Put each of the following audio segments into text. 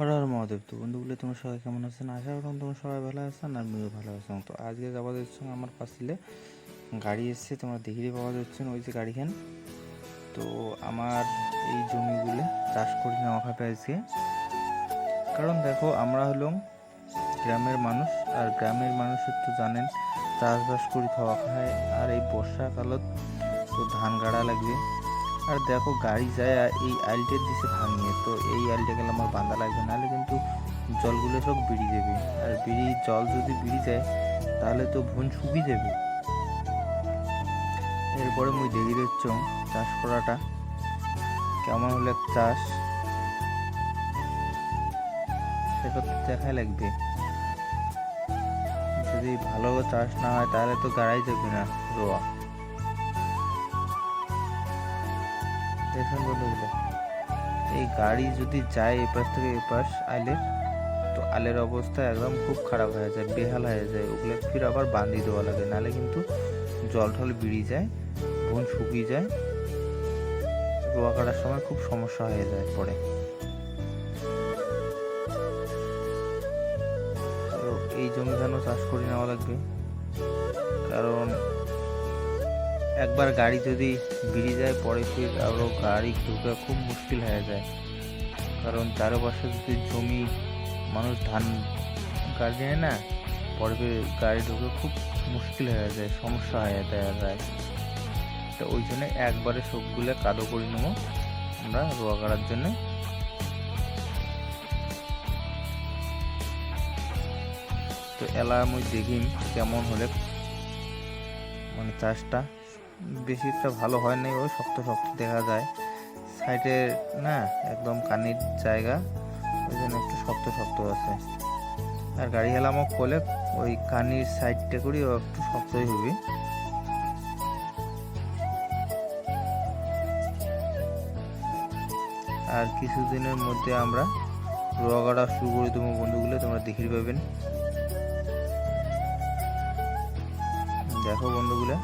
হর হর মহাদেব। তো বন্ধুগুলো তোমরা সবাই কেমন আছেন? আশা করুন তোমরা সবাই ভালো আছেন আর আমিও ভালো আছেন। তো আজকে যাওয়া যাচ্ছে আমার পাশে গাড়ি এসছে, তোমরা দেখিয়ে পাওয়া যাচ্ছেন ওই যে গাড়িখান। তো আমার এই জমিগুলো চাষ করে নেওয়া হবে আজকে। কারণ দেখো, আমরা হলাম গ্রামের মানুষ, আর গ্রামের মানুষের তো জানেন চাষবাস করে খাওয়া খায়। আর এই বর্ষাকালত তো ধান গাড়া লাগবে। আর দেখো গাড়ি যায় এই আইলটের দিছে ভাঙিয়ে, তো এই আইলটা গেলে আমার বাঁধা লাগবে, নাহলে কিন্তু জলগুলো সব বেরিয়ে যাবে। আর জল যদি বেরিয়ে যায় তাহলে তো ভুন শুকিয়ে যাবে। এরপরে মুই দেখি দিচ্ছ চাষ করাটা কেমন হলে চাষ, সেটা তো দেখাই লাগবে। যদি ভালো চাষ না হয় তাহলে তো গাড়াই যাবে না রোয়া। দেখুন বন্ধুগুলো, এই গাড়ি যদি যায় এপাশ থেকে এপাশ আইলের, তো আলের অবস্থা একদম খুব খারাপ হয়ে যায়, বেহাল হয়ে যায়। ওগুলো ফির আবার বান্ধি দেওয়া লাগে, নাহলে কিন্তু জল টল বেরিয়ে যায়, বন শুকিয়ে যায়, রোয়া কাটার সময় খুব সমস্যা হয়ে যায় পরে। তো এই জমি ধানও চাষ করে নেওয়া লাগবে, কারণ একবার গাড়ি যদি বেরিয়ে যায় পরে ফির আরও গাড়ি ঢুকা খুব মুশকিল হয়ে যায়। কারণ চারপাশে যদি জমি মানুষ ধান গাড়ি নেয় না, পরে গাড়ি ঢুকে খুব মুশকিল হয়ে যায়, সমস্যা হয়ে যায়। তো ওই জন্য একবারে সবগুলো কাদো করে নেবো আমরা রোয়া কাটার জন্য। তো এলা আমি দেখি কেমন হলে, মানে চাষটা বেশি একটা ভালো হয় নাই, ওই শক্ত শক্ত দেখা যায় সাইডে না, একদম কানির জায়গা, ওই জন্য একটু শক্ত শক্ত আছে। আর গাড়ি হেলামক করলে ওই কানির সাইডটা করি ও একটু শক্তই হবে। আর কিছুদিনের মধ্যে আমরা রোয়া কাটা শুরু করে দেবো বন্ধুগুলো, তোমরা দেখিয়ে পাবেন। দেখো বন্ধুগুলো,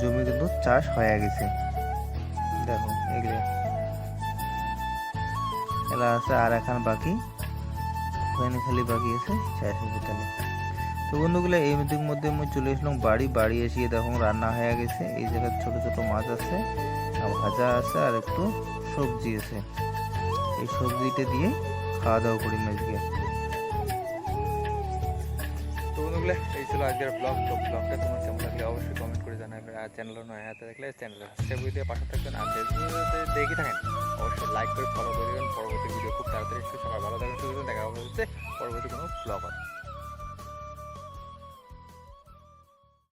জমি কিন্তু চাষ হয়ে গেছে। দেখো এগুলো আছে, আর এখন বাকি ওখানে খালি বাকি আছে চাষের বিকালে। তো বন্ধুগুলো এই মধ্যে আমি চলে আসলাম বাড়ি এসে দেখো রান্না হয়ে গেছে। এই জায়গায় ছোট ছোট মাছ আছে, ভাজা আছে, আর একটু সবজি আছে। এই সবজিটা দিয়ে খাওয়া দাওয়া করি আজকে। তো বন্ধুগুলো এই ছিল আজকের ব্লগ। তো ব্লগটা তোমার কেমন লাগলে অবশ্যই কমেন্ট করে জানাবে। আর চ্যানেল নয় হাতে দেখলে চ্যানেলে সাবস্ক্রাইব করে দিয়ে পাশে থাকবেন। আর ফেসবুকে দেখে থাকেন অবশ্যই লাইক করে ফলো করে দেবেন। পরবর্তী ভিডিও খুব তাড়াতাড়ি সবাই ভালো থাকবেন, সুবিধা দেখা হচ্ছে পরবর্তী কোনো ব্লগ।